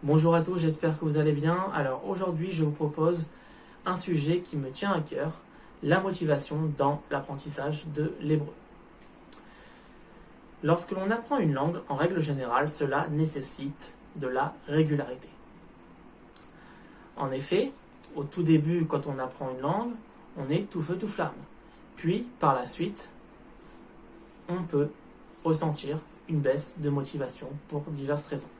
Bonjour à tous, j'espère que vous allez bien. Alors aujourd'hui, je vous propose un sujet qui me tient à cœur, la motivation dans l'apprentissage de l'hébreu. Lorsque l'on apprend une langue, en règle générale, cela nécessite de la régularité. En effet, au tout début, quand on apprend une langue, on est tout feu tout flamme. Puis, par la suite, on peut ressentir une baisse de motivation pour diverses raisons.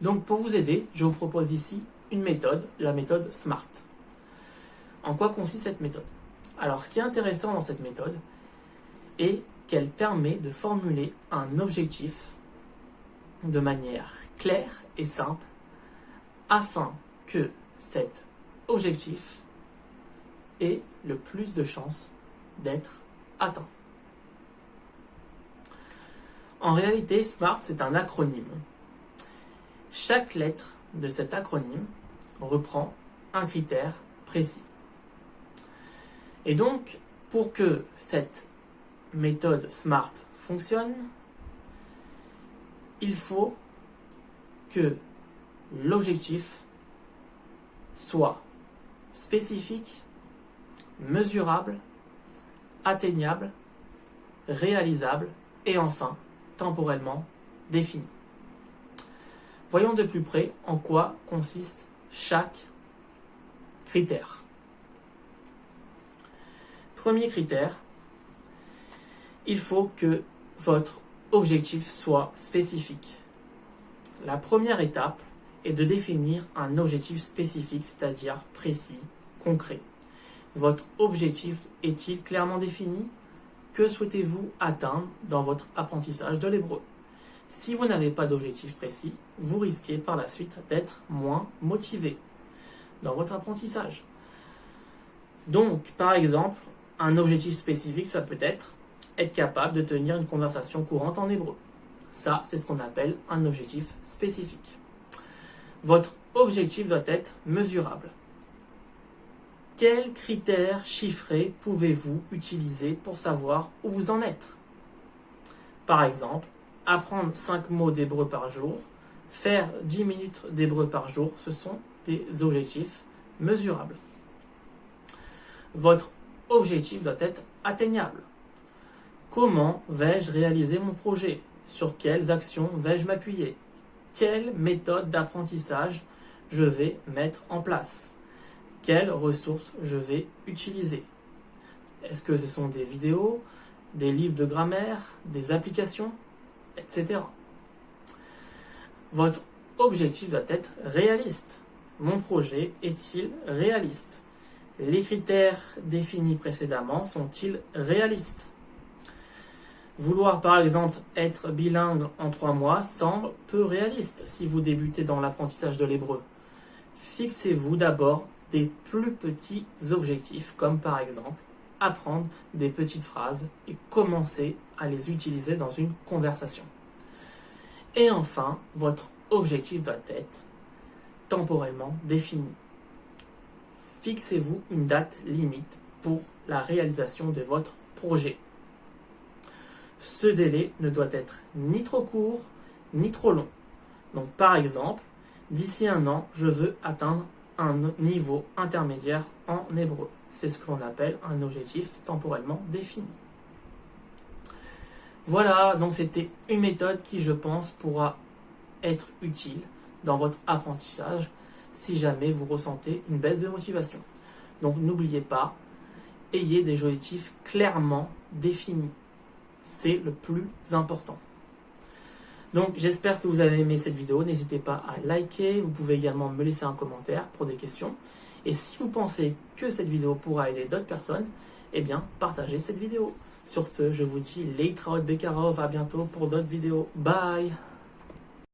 Donc pour vous aider, je vous propose ici une méthode, la méthode SMART. En quoi consiste cette méthode? Alors ce qui est intéressant dans cette méthode est qu'elle permet de formuler un objectif de manière claire et simple afin que cet objectif ait le plus de chances d'être atteint. En réalité, SMART, c'est un acronyme. Chaque lettre de cet acronyme reprend un critère précis. Et donc, pour que cette méthode SMART fonctionne, il faut que l'objectif soit spécifique, mesurable, atteignable, réalisable et enfin temporellement défini. Voyons de plus près en quoi consiste chaque critère. Premier critère, il faut que votre objectif soit spécifique. La première étape est de définir un objectif spécifique, c'est-à-dire précis, concret. Votre objectif est-il clairement défini? Que souhaitez-vous atteindre dans votre apprentissage de l'hébreu? Si vous n'avez pas d'objectif précis, vous risquez par la suite d'être moins motivé dans votre apprentissage. Donc, par exemple, un objectif spécifique, ça peut être capable de tenir une conversation courante en hébreu. Ça, c'est ce qu'on appelle un objectif spécifique. Votre objectif doit être mesurable. Quels critères chiffrés pouvez-vous utiliser pour savoir où vous en êtes? Par exemple, apprendre 5 mots d'hébreu par jour, faire 10 minutes d'hébreu par jour, ce sont des objectifs mesurables. Votre objectif doit être atteignable. Comment vais-je réaliser mon projet? Sur quelles actions vais-je m'appuyer? Quelle méthode d'apprentissage je vais mettre en place? Quelles ressources je vais utiliser? Est-ce que ce sont des vidéos, des livres de grammaire, des applications, etc. Votre objectif doit être réaliste. Mon projet est-il réaliste? Les critères définis précédemment sont-ils réalistes? Vouloir par exemple être bilingue en 3 mois semble peu réaliste si vous débutez dans l'apprentissage de l'hébreu. Fixez-vous d'abord des plus petits objectifs, comme par exemple apprendre des petites phrases et commencer à les utiliser dans une conversation. Et enfin, votre objectif doit être temporellement défini. Fixez-vous une date limite pour la réalisation de votre projet. Ce délai ne doit être ni trop court ni trop long. Donc par exemple, d'ici 1 an, je veux atteindre un niveau intermédiaire en hébreu. C'est ce que l'on appelle un objectif temporellement défini. Voilà, donc c'était une méthode qui, je pense, pourra être utile dans votre apprentissage si jamais vous ressentez une baisse de motivation. Donc n'oubliez pas, ayez des objectifs clairement définis. C'est le plus important. Donc j'espère que vous avez aimé cette vidéo. N'hésitez pas à liker. Vous pouvez également me laisser un commentaire pour des questions. Et si vous pensez que cette vidéo pourra aider d'autres personnes, eh bien partagez cette vidéo. Sur ce, je vous dis Leitraot Bekarov, à bientôt pour d'autres vidéos. Bye!